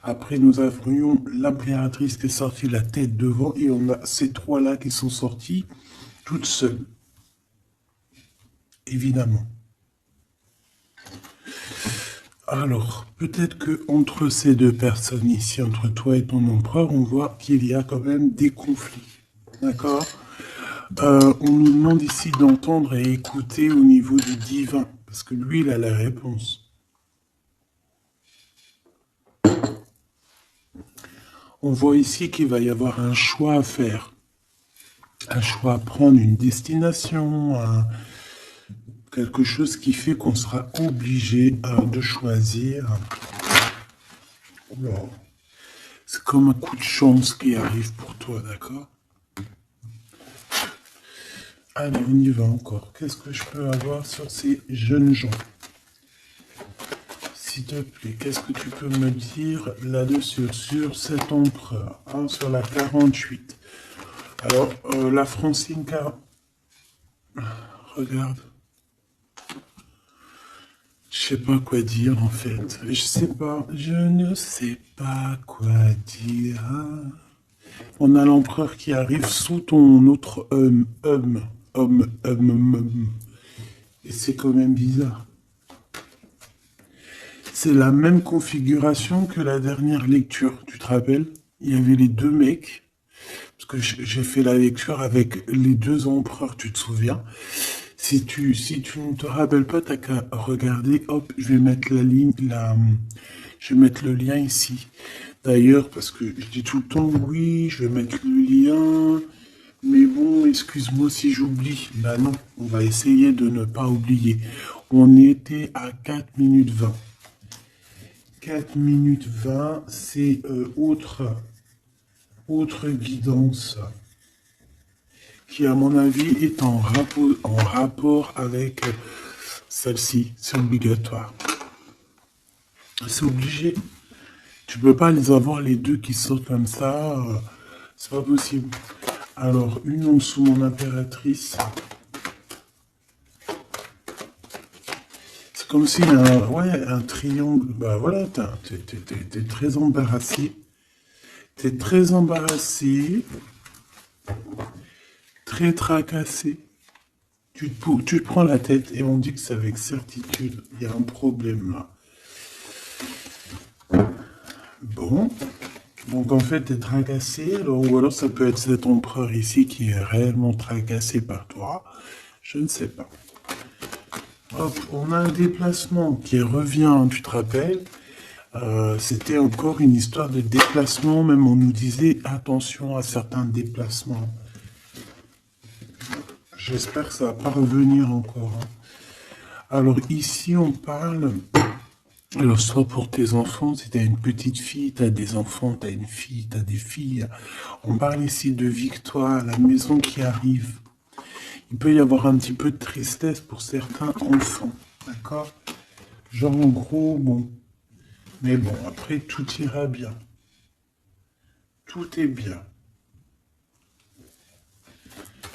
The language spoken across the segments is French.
Après, nous avions l'impératrice qui est sortie la tête devant et on a ces trois-là qui sont sortis toutes seules, évidemment. Alors, peut-être que entre ces deux personnes ici, entre toi et ton empereur, on voit qu'il y a quand même des conflits. D'accord. On nous demande ici d'entendre et écouter au niveau du divin, parce que lui, il a la réponse. On voit ici qu'il va y avoir un choix à faire. Un choix à prendre, une destination, quelque chose qui fait qu'on sera obligé de choisir. Oula. C'est comme un coup de chance qui arrive pour toi, d'accord? Allez, on y va encore. Qu'est-ce que je peux avoir sur ces jeunes gens? S'il te plaît, qu'est-ce que tu peux me dire là-dessus, sur cet empereur, hein, sur la 48? Alors, la Francine, regarde. Je sais pas quoi dire en fait. Je ne sais pas quoi dire. On a l'empereur qui arrive sous ton autre homme. Et c'est quand même bizarre. C'est la même configuration que la dernière lecture, tu te rappelles? Il y avait les deux mecs, parce que j'ai fait la lecture avec les deux empereurs, tu te souviens? Si tu ne te rappelles pas, t'as qu'à regarder, hop, je vais mettre je vais mettre le lien ici. D'ailleurs, parce que je dis tout le temps, oui, je vais mettre le lien, mais bon, excuse-moi si j'oublie. Bah non, on va essayer de ne pas oublier. On était à 4 minutes 20. 4 minutes 20, c'est autre guidance qui, à mon avis, est en rapport avec celle-ci. C'est obligatoire. C'est obligé. Tu peux pas les avoir les deux qui sortent comme ça. C'est pas possible. Alors, une en dessous, mon impératrice. C'est comme s'il y a un triangle. Bah voilà, t'es très embarrassé. T'es très embarrassé. Très tracassé. Tu te prends la tête et on dit que c'est avec certitude. Il y a un problème là. Bon. Donc en fait, t'es tracassé. Alors, ou alors ça peut être cet empereur ici qui est réellement tracassé par toi. Je ne sais pas. Hop, on a un déplacement qui revient, tu te rappelles? C'était encore une histoire de déplacement. Même on nous disait attention à certains déplacements. J'espère que ça va pas revenir encore. Hein. Alors ici, on parle... Alors, soit pour tes enfants, si tu as une petite fille, tu as des enfants, tu as une fille, tu as des filles. On parle ici de victoire, la maison qui arrive. Il peut y avoir un petit peu de tristesse pour certains enfants, d'accord? Genre, en gros, bon. Mais bon, après, tout ira bien. Tout est bien.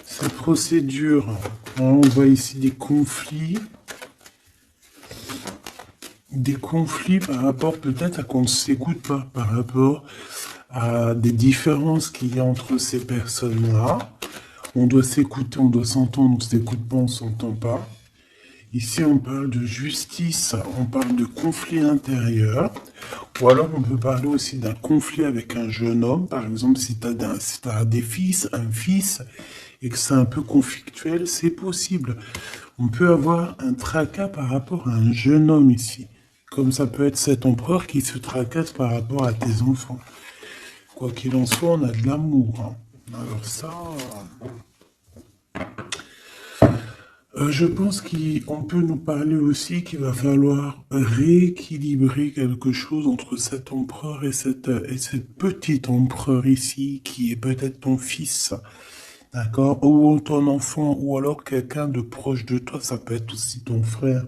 Cette procédure, on voit ici des conflits. Des conflits par rapport peut-être à qu'on ne s'écoute pas, par rapport à des différences qu'il y a entre ces personnes-là. On doit s'écouter, on doit s'entendre, on ne s'écoute pas, on ne s'entend pas. Ici, on parle de justice, on parle de conflit intérieur, ou alors on peut parler aussi d'un conflit avec un jeune homme, par exemple, si tu as des fils, un fils, et que c'est un peu conflictuel, c'est possible. On peut avoir un tracas par rapport à un jeune homme ici, comme ça peut être cet empereur qui se tracasse par rapport à tes enfants. Quoi qu'il en soit, on a de l'amour. Hein. Alors ça... je pense qu'on peut nous parler aussi qu'il va falloir rééquilibrer quelque chose entre cet empereur et cette petit empereur ici, qui est peut-être ton fils, d'accord, ou ton enfant, ou alors quelqu'un de proche de toi, ça peut être aussi ton frère.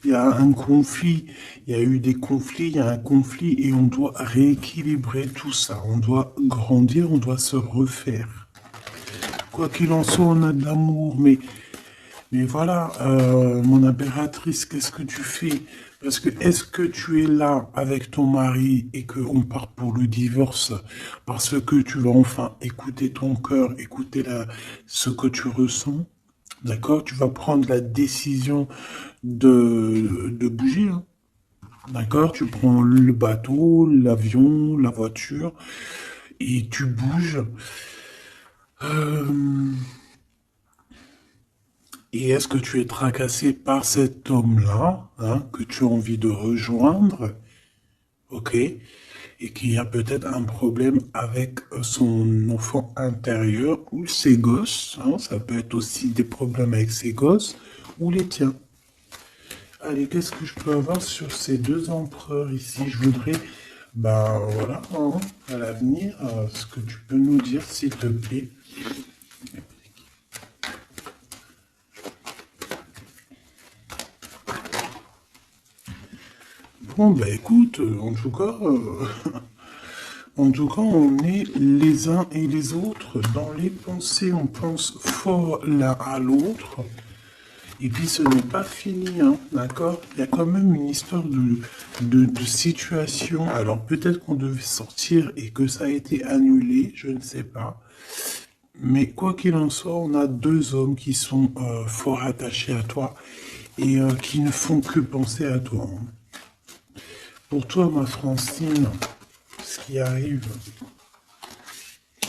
Il y a un conflit, il y a eu des conflits, il y a un conflit, et on doit rééquilibrer tout ça. On doit grandir, on doit se refaire. Quoi qu'il en soit, on a de l'amour, mais voilà, mon impératrice, qu'est-ce que tu fais? Parce que est-ce que tu es là avec ton mari et qu'on part pour le divorce parce que tu vas enfin écouter ton cœur, écouter ce que tu ressens, d'accord? Tu vas prendre la décision de bouger, hein, d'accord? Tu prends le bateau, l'avion, la voiture et tu bouges. Euh, et est-ce que tu es tracassé par cet homme-là, hein, que tu as envie de rejoindre? Ok, et qu'il y a peut-être un problème avec son enfant intérieur ou ses gosses, hein, ça peut être aussi des problèmes avec ses gosses ou les tiens. Allez, qu'est-ce que je peux avoir sur ces deux empereurs ici? Je voudrais, ben voilà, hein, à l'avenir, ce que tu peux nous dire, s'il te plaît. Bon, ben écoute, en tout cas, on est les uns et les autres. Dans les pensées, on pense fort l'un à l'autre. Et puis, ce n'est pas fini, hein, d'accord? Il y a quand même une histoire de situation. Alors, peut-être qu'on devait sortir et que ça a été annulé, je ne sais pas. Mais quoi qu'il en soit, on a deux hommes qui sont fort attachés à toi et qui ne font que penser à toi, hein. Pour toi, ma Francine, ce qui arrive,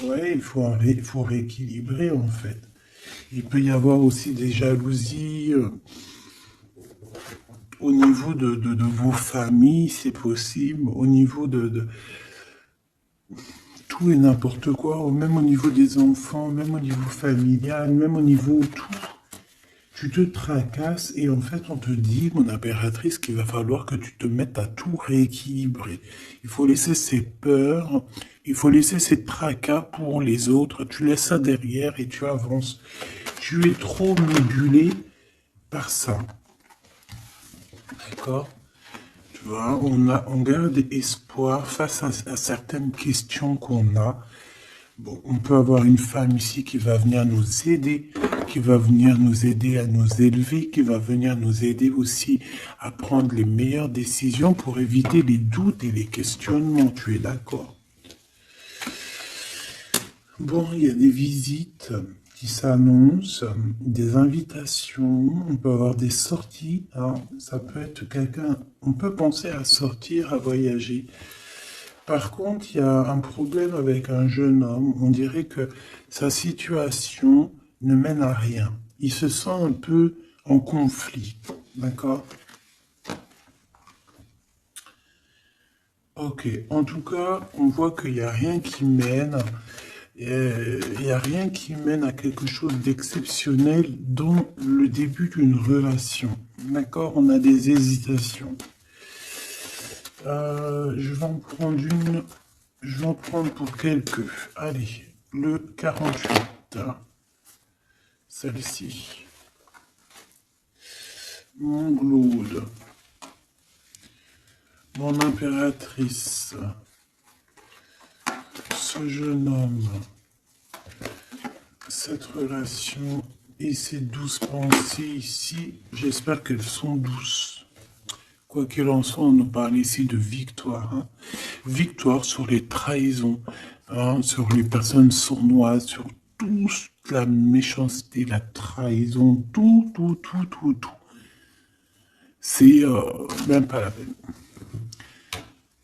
ouais, il faut rééquilibrer en fait. Il peut y avoir aussi des jalousies au niveau de vos familles, c'est possible, au niveau de tout et n'importe quoi, ou même au niveau des enfants, même au niveau familial, même au niveau tout. Tu te tracasses et en fait on te dit, mon impératrice, qu'il va falloir que tu te mettes à tout rééquilibrer. Il faut laisser ces peurs, il faut laisser ces tracas pour les autres, tu laisses ça derrière et tu avances. Tu es trop modulé par ça. D'accord? Tu vois, on garde espoir face à certaines questions qu'on a. Bon, on peut avoir une femme ici qui va venir nous aider, qui va venir nous aider à nous élever, qui va venir nous aider aussi à prendre les meilleures décisions pour éviter les doutes et les questionnements. Tu es d'accord? Bon, il y a des visites qui s'annoncent, des invitations, on peut avoir des sorties. Alors, ça peut être quelqu'un, on peut penser à sortir, à voyager. Par contre, il y a un problème avec un jeune homme. On dirait que sa situation ne mène à rien. Il se sent un peu en conflit. D'accord? Ok. En tout cas, on voit qu'il n'y a rien qui mène. Il n'y a rien qui mène à quelque chose d'exceptionnel dans le début d'une relation. D'accord? On a des hésitations. Je vais en prendre une. Je vais en prendre pour quelques. Allez, le 48. Celle-ci. Mon Glaude. Mon impératrice. Ce jeune homme. Cette relation et ces douces pensées ici, j'espère qu'elles sont douces. Quoi qu'il en soit, on nous parle ici de victoire, hein. Victoire sur les trahisons, hein, sur les personnes sournoises, sur toute la méchanceté, la trahison, tout, tout, tout, tout, tout. C'est même pas la peine.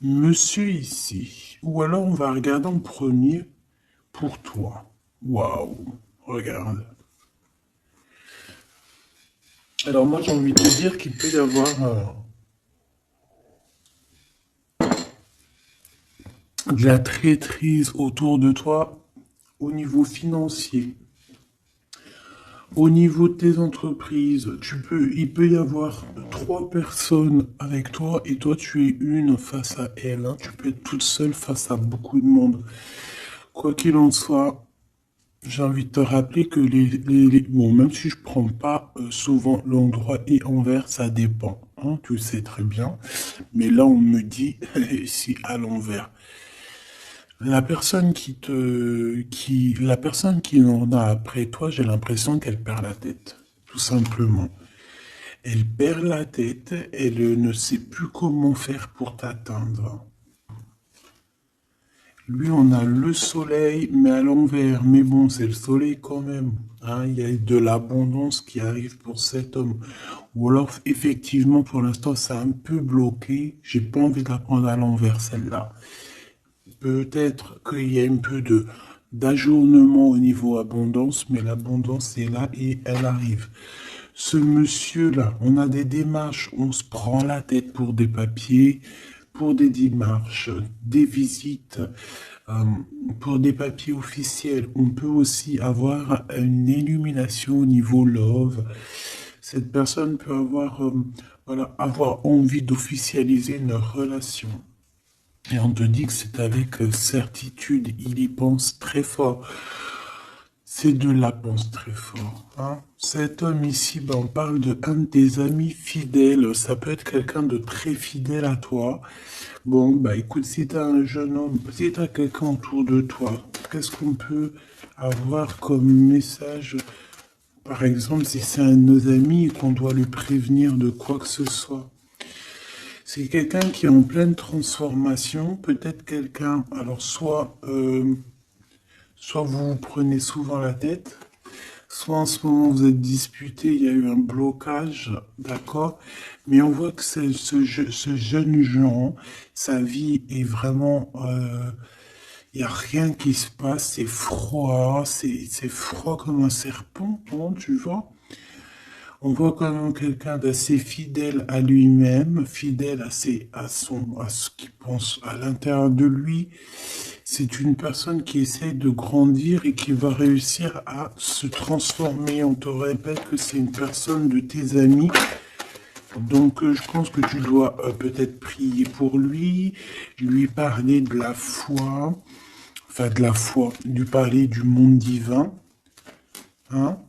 Monsieur ici, ou alors on va regarder en premier pour toi. Waouh, regarde. Alors moi j'ai envie de te dire qu'il peut y avoir de la traîtrise autour de toi au niveau financier, au niveau de tes entreprises. Il peut y avoir trois personnes avec toi et toi tu es une face à elle, hein. Tu peux être toute seule face à beaucoup de monde. Quoi qu'il en soit, j'ai envie de te rappeler que bon, même si je prends pas souvent l'endroit et envers, ça dépend, hein, tu le sais très bien. Mais là, on me dit si à l'envers. La personne qui en a après toi, j'ai l'impression qu'elle perd la tête, tout simplement. Elle perd la tête, elle ne sait plus comment faire pour t'atteindre. Lui, on a le soleil, mais à l'envers. Mais bon, c'est le soleil quand même. Hein, il y a de l'abondance qui arrive pour cet homme. Ou alors, effectivement, pour l'instant, c'est un peu bloqué. J'ai pas envie de la prendre à l'envers, celle-là. Peut-être qu'il y a un peu de d'ajournement au niveau abondance, mais l'abondance est là et elle arrive. Ce monsieur-là, on a des démarches, on se prend la tête pour des papiers, pour des démarches, des visites, euh, pour des papiers officiels. On peut aussi avoir une illumination au niveau love. Cette personne peut avoir, voilà, avoir envie d'officialiser une relation. Et on te dit que c'est avec certitude, il y pense très fort. C'est de la pense très fort. Hein. Cet homme ici, ben, on parle de un de tes amis fidèles. Ça peut être quelqu'un de très fidèle à toi. Bon, bah écoute, si tu as un jeune homme, si tu as quelqu'un autour de toi, qu'est-ce qu'on peut avoir comme message? Par exemple, si c'est un de nos amis et qu'on doit lui prévenir de quoi que ce soit. C'est quelqu'un qui est en pleine transformation, peut-être quelqu'un, alors soit vous vous prenez souvent la tête, soit en ce moment vous êtes disputé, il y a eu un blocage, d'accord? Mais on voit que ce jeune Jean, sa vie est vraiment, il n'y a rien qui se passe, c'est froid comme un serpent, hein, tu vois? On voit quand même quelqu'un d'assez fidèle à lui-même, fidèle à ce qu'il pense à l'intérieur de lui. C'est une personne qui essaie de grandir et qui va réussir à se transformer. On te répète que c'est une personne de tes amis. Donc, je pense que tu dois peut-être prier pour lui parler de la foi, enfin de la foi, lui parler du monde divin, hein,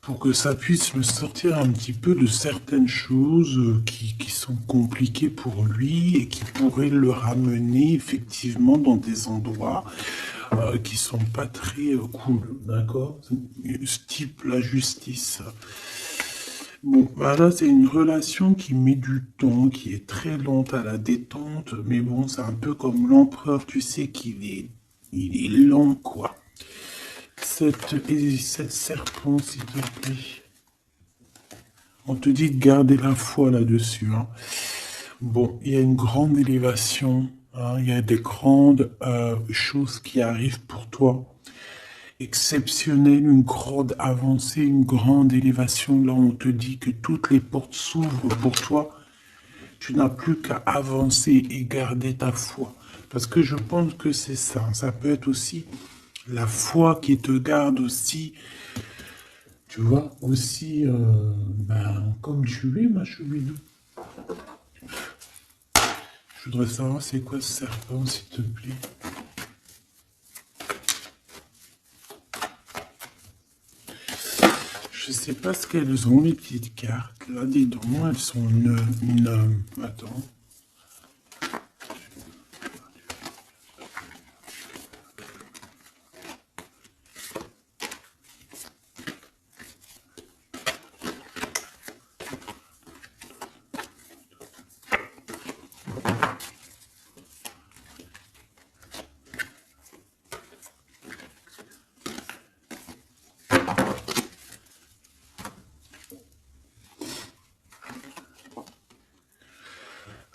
pour que ça puisse me sortir un petit peu de certaines choses qui sont compliquées pour lui et qui pourraient le ramener effectivement dans des endroits qui sont pas très cool, d'accord? Ce type la justice. Bon, bah là, c'est une relation qui met du temps, qui est très lente à la détente, mais bon, c'est un peu comme l'empereur, tu sais il est lent, quoi. Cette serpent, s'il te plaît. On te dit de garder la foi là-dessus. Hein. Bon, il y a une grande élévation, hein, il y a des grandes choses qui arrivent pour toi. Exceptionnelles, une grande avancée, une grande élévation. Là, on te dit que toutes les portes s'ouvrent pour toi. Tu n'as plus qu'à avancer et garder ta foi. Parce que je pense que c'est ça. Ça peut être aussi la foi qui te garde aussi, tu vois, aussi, ben, comme tu es, ma chouinou. Je voudrais savoir c'est quoi ce serpent, s'il te plaît. Je sais pas ce qu'elles ont, les petites cartes. Là, dis donc, elles sont attends.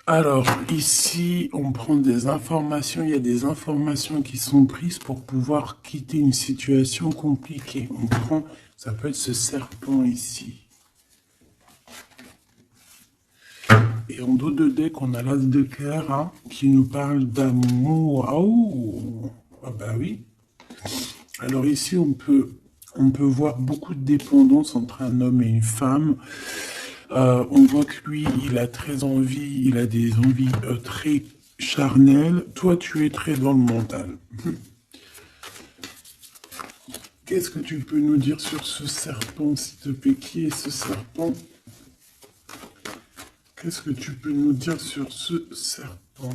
Alors, ici, on prend des informations. Il y a des informations qui sont prises pour pouvoir quitter une situation compliquée. On prend, ça peut être ce serpent ici. Et en dos de deck, on a l'as de cœur hein, qui nous parle d'amour. Oh, ah bah oui. Alors ici, on peut voir beaucoup de dépendance entre un homme et une femme. On voit que lui, il a très envie, il a des envies très charnelles. Toi, tu es très dans le mental. Qu'est-ce que tu peux nous dire sur ce serpent, s'il te plaît? Qui est ce serpent? Qu'est-ce que tu peux nous dire sur ce serpent?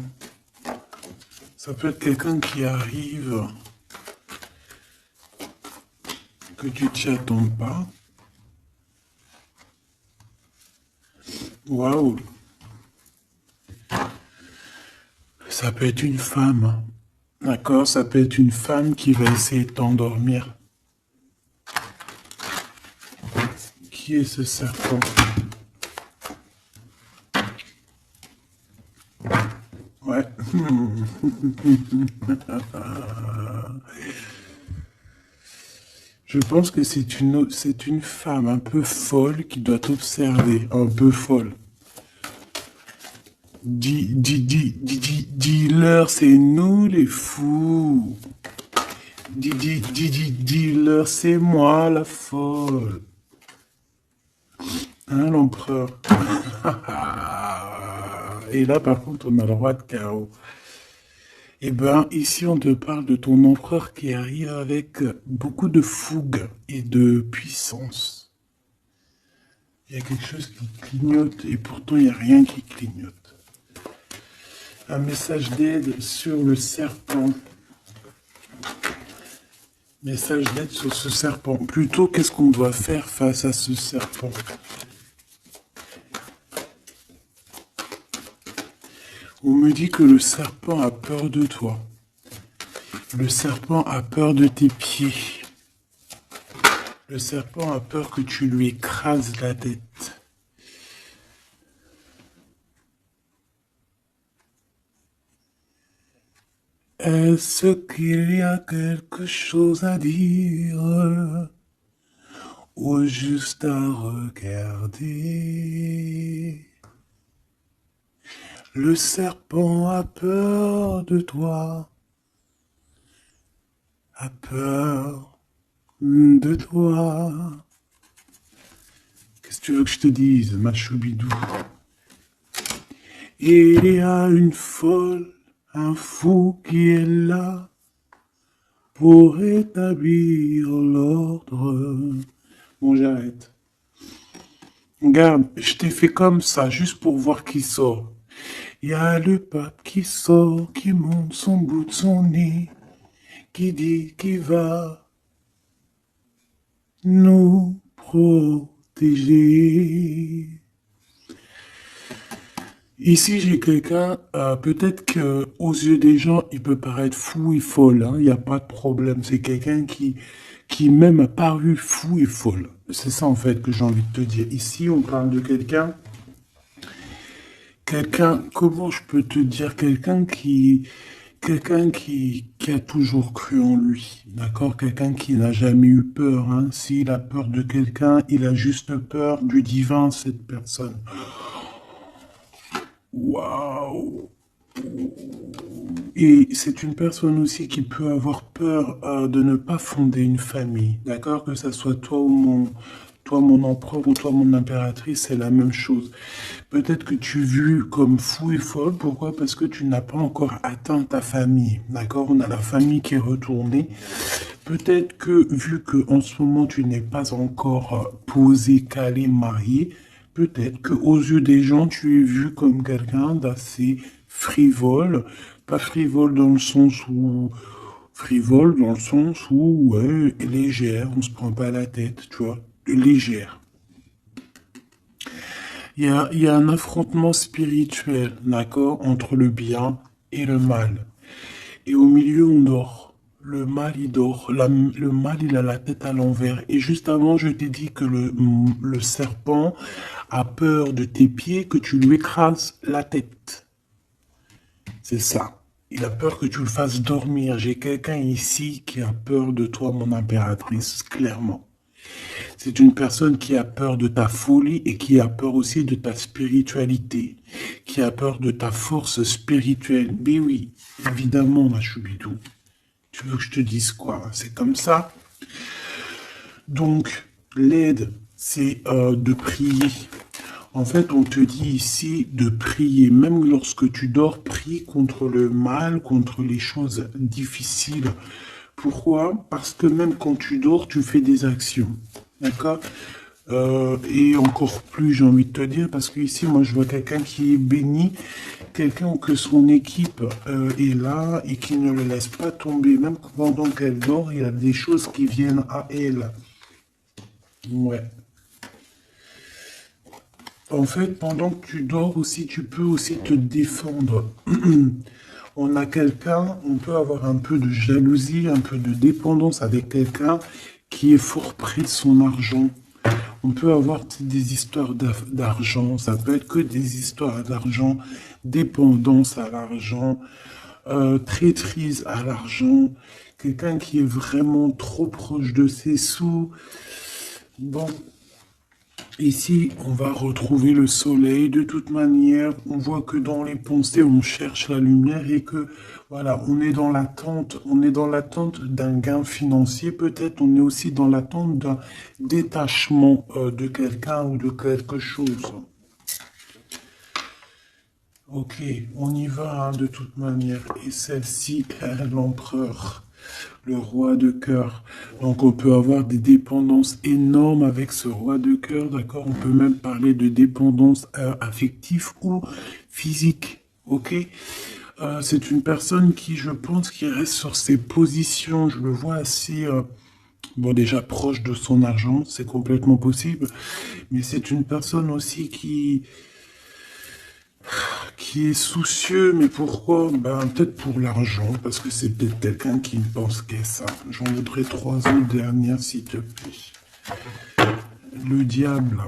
Ça peut être quelqu'un qui arrive, que tu t'y attends pas. Waouh. Ça peut être une femme, hein. D'accord? Ça peut être une femme qui va essayer de t'endormir. Qui est ce serpent? Ouais. Je pense que c'est une femme un peu folle qui doit t'observer, un peu folle. Dis-leur, c'est nous les fous. Dis-leur, c'est moi la folle. Hein, l'empereur? Et là, par contre, on a le roi de carreau. Eh ben, ici, on te parle de ton empereur qui arrive avec beaucoup de fougue et de puissance. Il y a quelque chose qui clignote et pourtant, il n'y a rien qui clignote. Un message d'aide sur le serpent. Message d'aide sur ce serpent. Plutôt, qu'est-ce qu'on doit faire face à ce serpent? On me dit que le serpent a peur de toi. Le serpent a peur de tes pieds. Le serpent a peur que tu lui écrases la tête. Est-ce qu'il y a quelque chose à dire ou juste à regarder? Le serpent a peur de toi, a peur de toi. Qu'est-ce que tu veux que je te dise, ma choubidou? Il y a une folle, un fou qui est là pour établir l'ordre. Bon, j'arrête. Regarde, je t'ai fait comme ça, juste pour voir qui sort. Il y a le pape qui sort, qui monte son bout de son nez, qui dit qu'il va nous protéger. Ici, j'ai quelqu'un, peut-être que aux yeux des gens, il peut paraître fou et folle, hein, il n'y a pas de problème. C'est quelqu'un qui même a paru fou et folle. C'est ça, en fait, que j'ai envie de te dire. Ici, on parle de quelqu'un, comment je peux te dire, quelqu'un qui a toujours cru en lui, d'accord? Quelqu'un qui n'a jamais eu peur, hein. S'il a peur de quelqu'un, il a juste peur du divin, cette personne. Waouh! Et c'est une personne aussi qui peut avoir peur de ne pas fonder une famille, d'accord? Que ce soit toi mon empereur ou toi mon impératrice, c'est la même chose. Peut-être que tu es vu comme fou et folle, pourquoi? Parce que tu n'as pas encore atteint ta famille, d'accord? On a la famille qui est retournée. Peut-être que vu que en ce moment tu n'es pas encore posé, calé, marié, peut-être que aux yeux des gens tu es vu comme quelqu'un d'assez frivole, pas frivole dans le sens où frivole dans le sens où ouais, légère, on se prend pas la tête, tu vois, légère. Il y a un affrontement spirituel, d'accord, entre le bien et le mal. Et au milieu, on dort. Le mal, il dort. Le mal, il a la tête à l'envers. Et juste avant, je t'ai dit que le serpent a peur de tes pieds, que tu lui écrases la tête. C'est ça. Il a peur que tu le fasses dormir. J'ai quelqu'un ici qui a peur de toi, mon impératrice, clairement. C'est une personne qui a peur de ta folie et qui a peur aussi de ta spiritualité, qui a peur de ta force spirituelle. Mais oui, évidemment, ma choubidou. Tu veux que je te dise quoi? C'est comme ça. Donc, l'aide, c'est de prier. En fait, on te dit ici de prier. Même lorsque tu dors, prie contre le mal, contre les choses difficiles. Pourquoi? Parce que même quand tu dors, tu fais des actions. D'accord? Et encore plus, j'ai envie de te dire, parce que ici, moi, je vois quelqu'un qui est béni, quelqu'un que son équipe est là et qui ne le laisse pas tomber. Même pendant qu'elle dort, il y a des choses qui viennent à elle. Ouais. En fait, pendant que tu dors aussi, tu peux aussi te défendre. On a quelqu'un, on peut avoir un peu de jalousie, un peu de dépendance avec quelqu'un qui est fort pris de son argent. On peut avoir des histoires d'argent, ça peut être que des histoires d'argent, dépendance à l'argent, traîtrise à l'argent, quelqu'un qui est vraiment trop proche de ses sous. Bon, ici, on va retrouver le soleil. De toute manière, on voit que dans les pensées, on cherche la lumière et que, voilà, on est dans l'attente d'un gain financier. Peut-être on est aussi dans l'attente d'un détachement de quelqu'un ou de quelque chose. Ok, on y va hein, de toute manière. Et celle-ci, l'empereur, le roi de cœur. Donc on peut avoir des dépendances énormes avec ce roi de cœur, d'accord? On peut même parler de dépendance affective ou physique, ok? C'est une personne qui, je pense, qui reste sur ses positions. Je le vois assez, bon déjà proche de son argent, c'est complètement possible. Mais c'est une personne aussi qui est soucieux, mais pourquoi? Ben, peut-être pour l'argent, parce que c'est peut-être quelqu'un qui ne pense qu'à ça. J'en voudrais trois autres dernières, s'il te plaît. Le diable,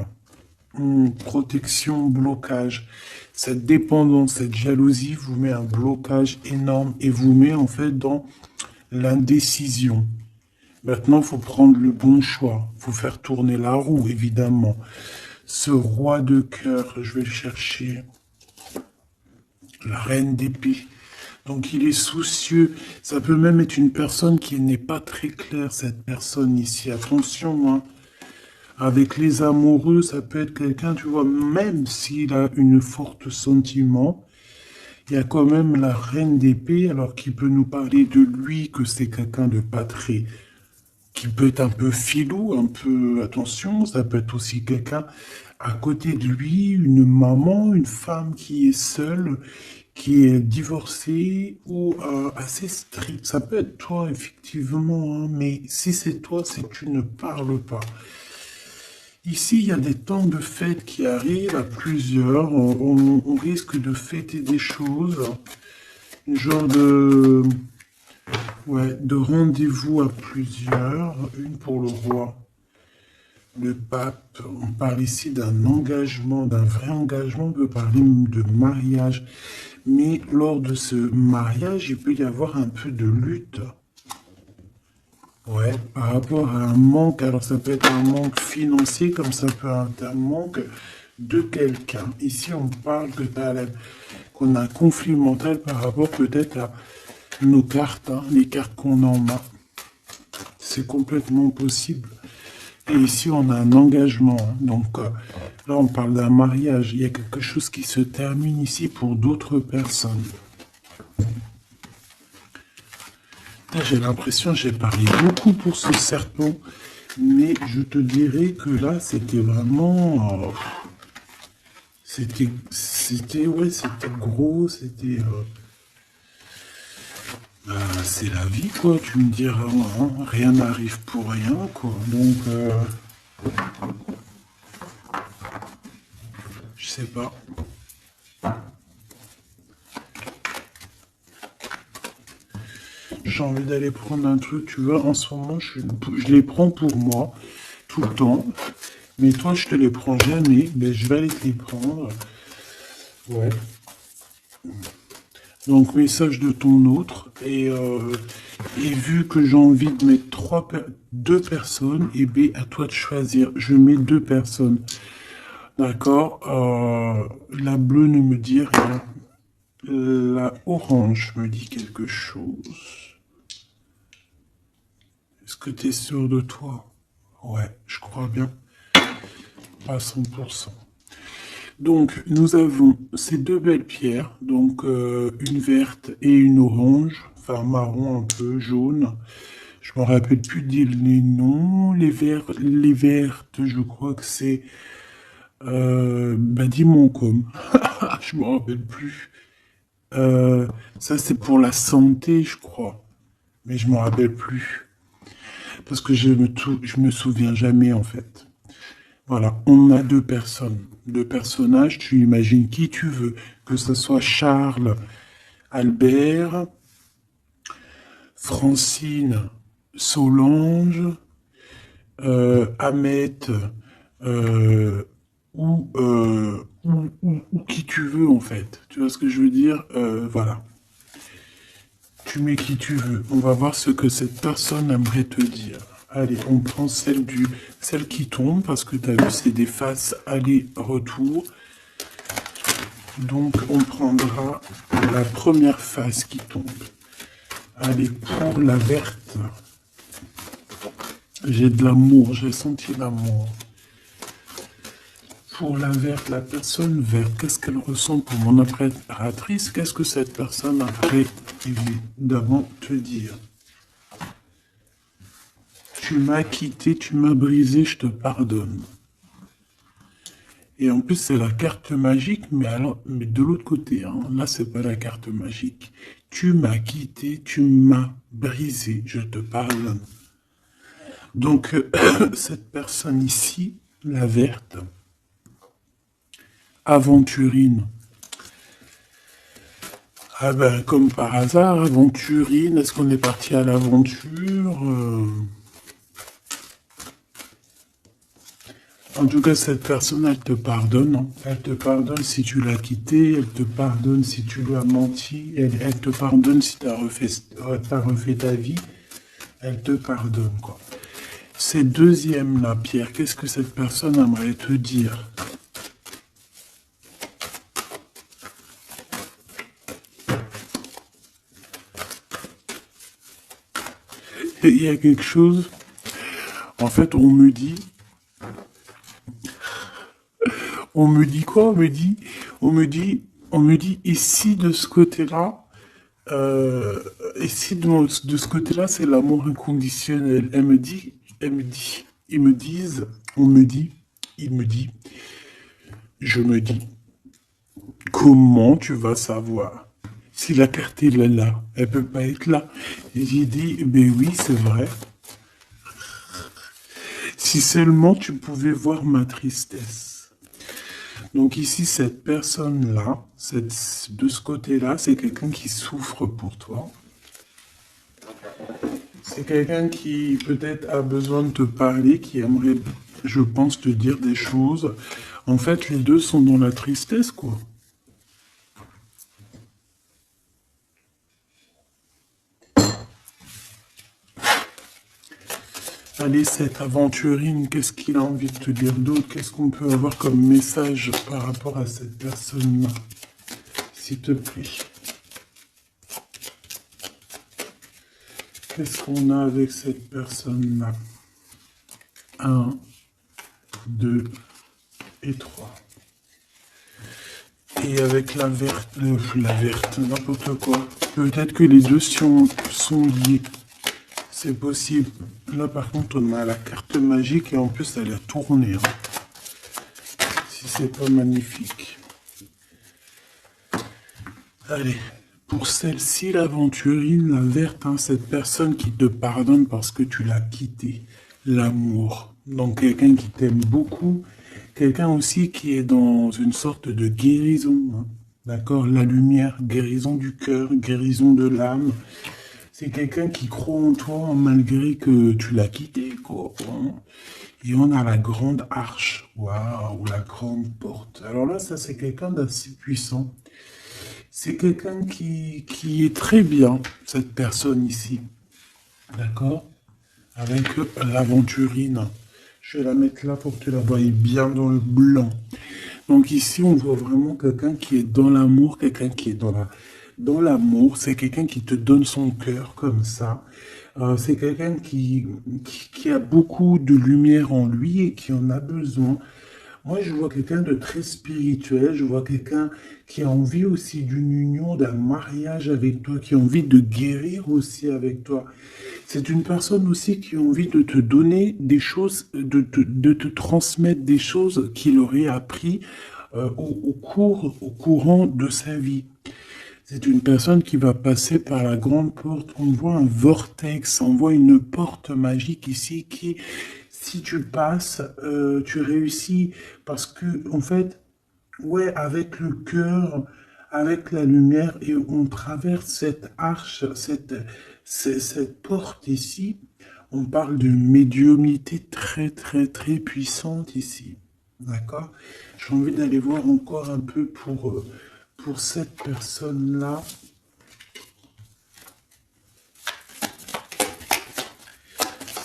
protection, blocage. Cette dépendance, cette jalousie vous met un blocage énorme et vous met en fait dans l'indécision. Maintenant, il faut prendre le bon choix. Il faut faire tourner la roue, évidemment. Ce roi de cœur, je vais le chercher. La reine d'épée. Donc il est soucieux. Ça peut même être une personne qui n'est pas très claire, cette personne ici. Attention, hein. Avec les amoureux, ça peut être quelqu'un, tu vois, même s'il a une forte sentiment, il y a quand même la reine d'épée, alors qui peut nous parler de lui, que c'est quelqu'un de pas très, qui peut être un peu filou, un peu, attention, ça peut être aussi quelqu'un à côté de lui, une maman, une femme qui est seule, qui est divorcée ou assez stricte. Ça peut être toi, effectivement, hein, mais si c'est toi, c'est que tu ne parles pas. Ici, il y a des temps de fête qui arrivent à plusieurs. On risque de fêter des choses, une genre de, ouais, de rendez-vous à plusieurs. Une pour le roi, le pape. On parle ici d'un engagement, d'un vrai engagement. On peut parler de mariage. Mais lors de ce mariage, il peut y avoir un peu de lutte. Ouais, par rapport à un manque, alors ça peut être un manque financier, comme ça peut être un manque de quelqu'un. Ici, on parle que qu'on a un conflit mental par rapport peut-être à nos cartes, hein, les cartes qu'on en a. C'est complètement possible. Et ici, on a un engagement. Hein. Donc là, on parle d'un mariage. Il y a quelque chose qui se termine ici pour d'autres personnes. J'ai l'impression que j'ai parlé beaucoup pour ce serpent, mais je te dirais que là, c'était vraiment... ouais, c'était gros, c'était... c'est la vie, quoi, tu me diras, hein, rien n'arrive pour rien, quoi. Donc, je sais pas. J'ai envie d'aller prendre un truc, tu vois, en ce moment, je les prends pour moi, tout le temps. Mais toi, je te les prends jamais, mais je vais aller te les prendre. Ouais. Donc, message de ton autre. Et vu que j'ai envie de mettre deux personnes, et B, à toi de choisir. Je mets deux personnes. D'accord. La bleue ne me dit rien. La orange me dit quelque chose. Est-ce que tu es sûr de toi? Ouais, je crois bien. À 100%. Donc, nous avons ces deux belles pierres, donc une verte et une orange, enfin marron un peu, jaune. Je me rappelle plus dire les noms. Les vertes, je crois que c'est Badimoncom. Je me rappelle plus. Ça, c'est pour la santé, je crois. Mais je me rappelle plus. Parce que je me souviens jamais, en fait. Voilà, on a deux personnes, deux personnages, tu imagines qui tu veux, que ce soit Charles, Albert, Francine, Solange, Ahmet, euh, ou qui tu veux en fait. Tu vois ce que je veux dire? Voilà. Tu mets qui tu veux. On va voir ce que cette personne aimerait te dire. Allez, on prend celle qui tombe parce que tu as vu, c'est des faces aller-retour. Donc, on prendra la première face qui tombe. Allez, pour la verte. J'ai de l'amour, j'ai senti l'amour. Pour la verte, la personne verte, qu'est-ce qu'elle ressent pour mon impératrice? Qu'est-ce que cette personne aimerait évidemment te dire? Tu m'as quitté, tu m'as brisé, je te pardonne. Et en plus, c'est la carte magique, mais alors, mais de l'autre côté, hein, là, c'est pas la carte magique. Tu m'as quitté, tu m'as brisé, je te pardonne. Donc, cette personne ici, la verte, aventurine. Ah ben, comme par hasard, aventurine, est-ce qu'on est parti à l'aventure? En tout cas, cette personne, elle te pardonne. Hein. Elle te pardonne si tu l'as quitté, elle te pardonne si tu lui as menti, elle te pardonne si tu as refait ta vie. Elle te pardonne, quoi. Ces deuxièmes-là, Pierre, qu'est-ce que cette personne aimerait te dire? Et il y a quelque chose, en fait, on me dit quoi? On me dit ici de ce côté-là, ici de ce côté-là, c'est l'amour inconditionnel. Ils me disent, on me dit, il me dit, je me dis, comment tu vas savoir? Si la carte est là, elle peut pas être là. Et j'ai dit, ben oui, c'est vrai. Si seulement tu pouvais voir ma tristesse. Donc ici, cette personne-là, de ce côté-là, c'est quelqu'un qui souffre pour toi. C'est quelqu'un qui peut-être a besoin de te parler, qui aimerait, je pense, te dire des choses. En fait, les deux sont dans la tristesse, quoi. Allez, cette aventurine, qu'est-ce qu'il a envie de te dire d'autre? Qu'est-ce qu'on peut avoir comme message par rapport à cette personne-là? S'il te plaît. Qu'est-ce qu'on a avec cette personne-là? 1, 2 et 3. Et avec la verte, n'importe quoi. Peut-être que les deux sont liés. C'est possible. Là, par contre, on a la carte magique et en plus, elle a tourné. Hein. Si c'est pas magnifique. Allez, pour celle-ci, l'aventurine, la verte, hein, cette personne qui te pardonne parce que tu l'as quitté. L'amour. Donc, quelqu'un qui t'aime beaucoup. Quelqu'un aussi qui est dans une sorte de guérison. Hein. D'accord? La lumière, guérison du cœur, guérison de l'âme. C'est quelqu'un qui croit en toi malgré que tu l'as quitté, quoi. Et on a la grande arche. Waouh, la grande porte. Alors là, ça, c'est quelqu'un d'assez puissant. C'est quelqu'un qui est très bien, cette personne ici. D'accord? Avec l'aventurine. Je vais la mettre là pour que tu la voyes bien dans le blanc. Donc ici, on voit vraiment quelqu'un qui est dans l'amour, quelqu'un qui est dans l'amour, c'est quelqu'un qui te donne son cœur comme ça. C'est quelqu'un qui a beaucoup de lumière en lui et qui en a besoin. Moi, je vois quelqu'un de très spirituel, je vois quelqu'un qui a envie aussi d'une union, d'un mariage avec toi, qui a envie de guérir aussi avec toi. C'est une personne aussi qui a envie de te donner des choses, de te transmettre des choses qu'il aurait appris au courant de sa vie. C'est une personne qui va passer par la grande porte. On voit un vortex, on voit une porte magique ici qui, si tu passes, tu réussis parce que, en fait, ouais, avec le cœur, avec la lumière, et on traverse cette arche, cette porte ici. On parle de médiumnité très, très, très puissante ici. D'accord? J'ai envie d'aller voir encore un peu pour cette personne-là.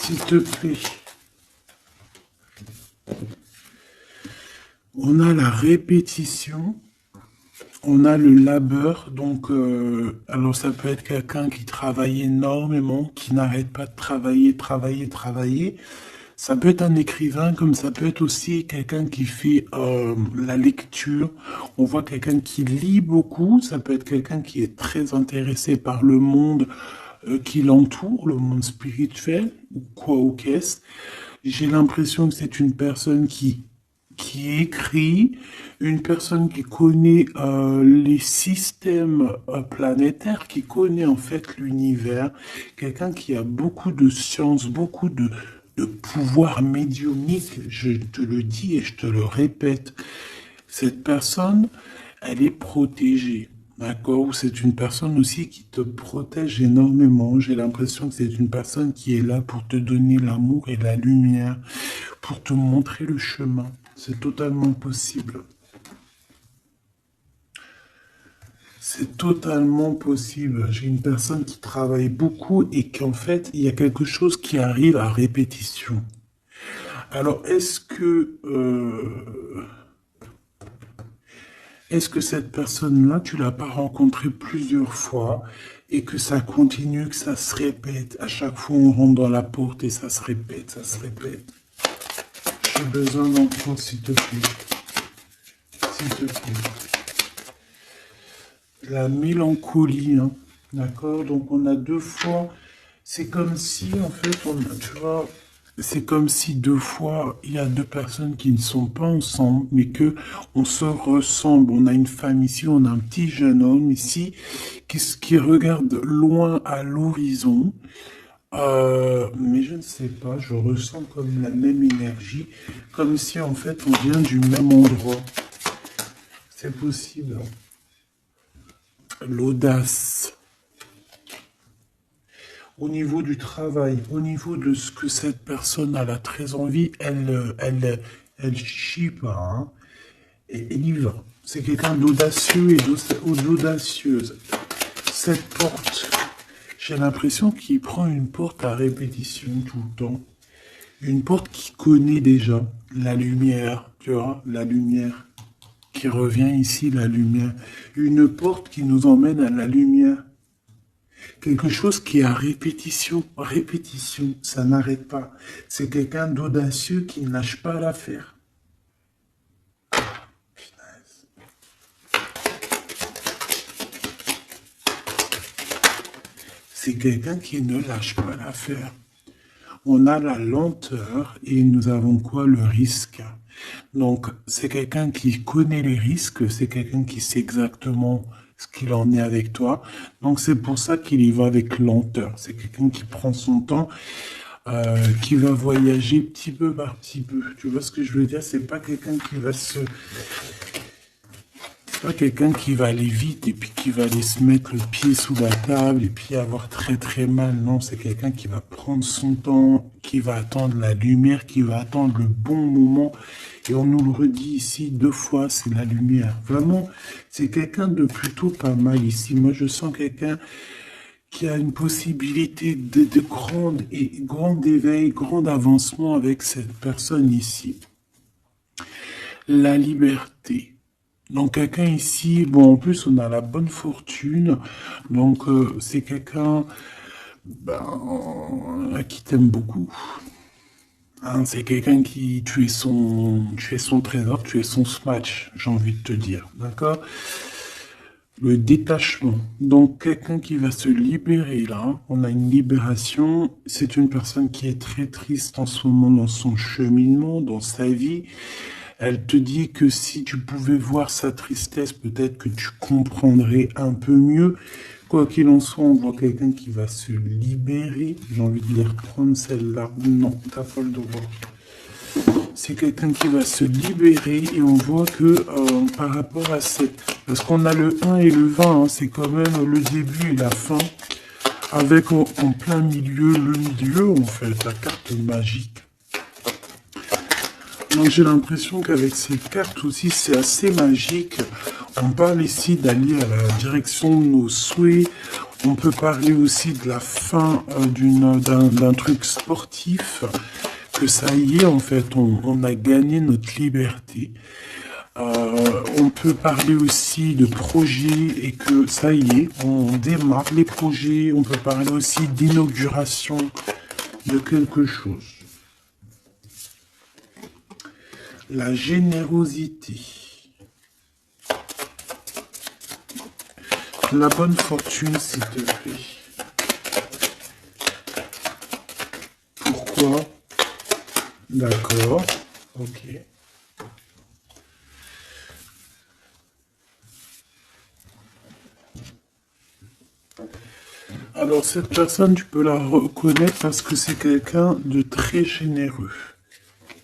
S'il te plaît. On a la répétition, on a le labeur, donc alors ça peut être quelqu'un qui travaille énormément, qui n'arrête pas de travailler, travailler, travailler. Ça peut être un écrivain, comme ça peut être aussi quelqu'un qui fait la lecture. On voit quelqu'un qui lit beaucoup, ça peut être quelqu'un qui est très intéressé par le monde qui l'entoure, le monde spirituel, ou quoi ou qu'est-ce. J'ai l'impression que c'est une personne qui écrit, une personne qui connaît les systèmes planétaires, qui connaît en fait l'univers, quelqu'un qui a beaucoup de science, beaucoup de pouvoir médiumnique, je te le dis et je te le répète. Cette personne, elle est protégée. D'accord? C'est une personne aussi qui te protège énormément. J'ai l'impression que c'est une personne qui est là pour te donner l'amour et la lumière, pour te montrer le chemin. C'est totalement possible. C'est totalement possible. J'ai une personne qui travaille beaucoup et qu'en fait, il y a quelque chose qui arrive à répétition. Alors, est-ce que cette personne-là, tu l'as pas rencontrée plusieurs fois et que ça continue, que ça se répète? À chaque fois, on rentre dans la porte et ça se répète, ça se répète. J'ai besoin d'entendre, s'il te plaît. S'il te plaît. La mélancolie, hein. D'accord? Donc, on a deux fois. C'est comme si, en fait, tu vois, c'est comme si deux fois, il y a deux personnes qui ne sont pas ensemble, mais que on se ressemble. On a une femme ici, on a un petit jeune homme ici, qui regarde loin à l'horizon. Mais je ne sais pas, je ressens comme la même énergie, comme si en fait on vient du même endroit. C'est possible. L'audace. Au niveau du travail, au niveau de ce que cette personne a très envie, elle chie pas, hein, et elle y va. C'est quelqu'un d'audacieux et d'audacieuse. Cette porte, j'ai l'impression qu'il prend une porte à répétition tout le temps. Une porte qui connaît déjà la lumière, tu vois, la lumière qui revient ici, la lumière. Une porte qui nous emmène à la lumière. Quelque chose qui est à répétition, répétition, ça n'arrête pas. C'est quelqu'un d'audacieux qui ne lâche pas l'affaire. C'est quelqu'un qui ne lâche pas l'affaire. On a la lenteur et nous avons quoi? Le risque. Donc, c'est quelqu'un qui connaît les risques, c'est quelqu'un qui sait exactement ce qu'il en est avec toi. Donc, c'est pour ça qu'il y va avec lenteur. C'est quelqu'un qui prend son temps, qui va voyager petit peu par petit peu. Tu vois ce que je veux dire? C'est pas quelqu'un qui va pas quelqu'un qui va aller vite et puis qui va aller se mettre le pied sous la table et puis avoir très très mal. Non, c'est quelqu'un qui va prendre son temps, qui va attendre la lumière, qui va attendre le bon moment. Et on nous le redit ici deux fois, c'est la lumière. Vraiment, c'est quelqu'un de plutôt pas mal ici. Moi, je sens quelqu'un qui a une possibilité de grand éveil, grand avancement avec cette personne ici. La liberté. Donc quelqu'un ici, bon en plus on a la bonne fortune, donc c'est quelqu'un qui t'aime beaucoup. Hein, c'est quelqu'un qui, tu es son trésor, tu es son smash, j'ai envie de te dire, d'accord? Le détachement. Donc quelqu'un qui va se libérer là, on a une libération, c'est une personne qui est très triste en ce moment dans son cheminement, dans sa vie. Elle te dit que si tu pouvais voir sa tristesse, peut-être que tu comprendrais un peu mieux. Quoi qu'il en soit, on voit quelqu'un qui va se libérer. J'ai envie de les reprendre celle-là. Non, t'as pas le droit. C'est quelqu'un qui va se libérer et on voit que par rapport à cette... Parce qu'on a le 1 et le 20, hein, c'est quand même le début et la fin. Avec en plein milieu, le milieu, en fait, la carte magique. Donc j'ai l'impression qu'avec cette carte aussi, c'est assez magique. On parle ici d'aller à la direction de nos souhaits. On peut parler aussi de la fin d'un truc sportif. Que ça y est, en fait, on a gagné notre liberté. On peut parler aussi de projets et que ça y est, on démarre les projets. On peut parler aussi d'inauguration de quelque chose. La générosité. La bonne fortune, s'il te plaît. Pourquoi? D'accord. Ok. Alors, cette personne, tu peux la reconnaître parce que c'est quelqu'un de très généreux.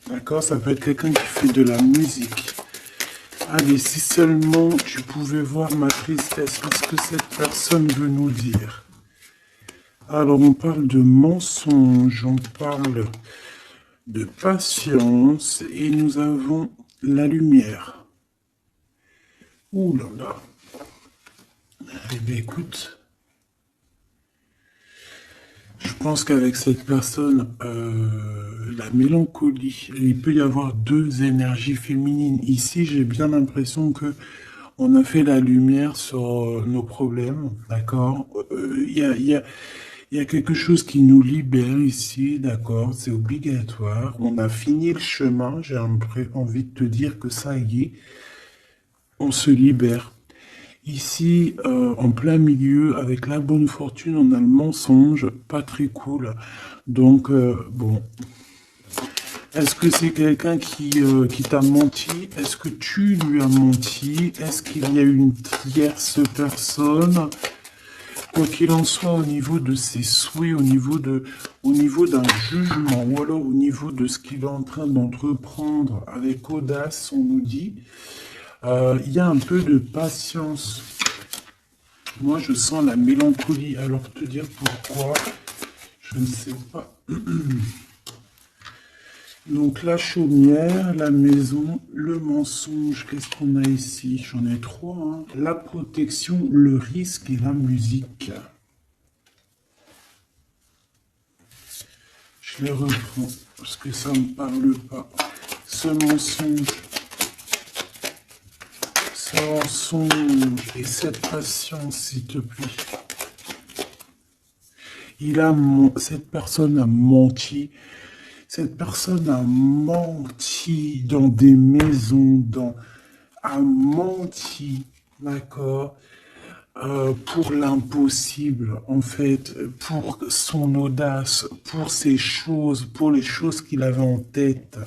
D'accord? Ça peut être quelqu'un qui fait de la musique. Allez, si seulement tu pouvais voir ma tristesse, qu'est-ce que cette personne veut nous dire? Alors, on parle de mensonge, on parle de patience, et nous avons la lumière. Ouh là là. Eh bien, écoute, je pense qu'avec cette personne, la mélancolie, il peut y avoir deux énergies féminines. Ici, j'ai bien l'impression que on a fait la lumière sur nos problèmes, d'accord? Il y a quelque chose qui nous libère ici, d'accord? C'est obligatoire. On a fini le chemin. J'ai envie de te dire que ça y est, on se libère. Ici, en plein milieu, avec la bonne fortune, on a le mensonge, pas très cool. Donc, bon, est-ce que c'est quelqu'un qui t'a menti? Est-ce que tu lui as menti? Est-ce qu'il y a une tierce personne? Quoi qu'il en soit, au niveau de ses souhaits, au niveau d'un jugement, ou alors au niveau de ce qu'il est en train d'entreprendre avec audace, on nous dit, il y a un peu de patience. Moi, je sens la mélancolie. Alors, te dire pourquoi, je ne sais pas. Donc, la chaumière, la maison, le mensonge. Qu'est-ce qu'on a ici? J'en ai trois. Hein. La protection, le risque et la musique. Je les reprends parce que ça ne me parle pas. Ce mensonge et cette patience, s'il te plaît. Cette personne a menti. Cette personne a menti dans des maisons, a menti, d'accord, pour l'impossible, en fait, pour son audace, pour ses choses, pour les choses qu'il avait en tête.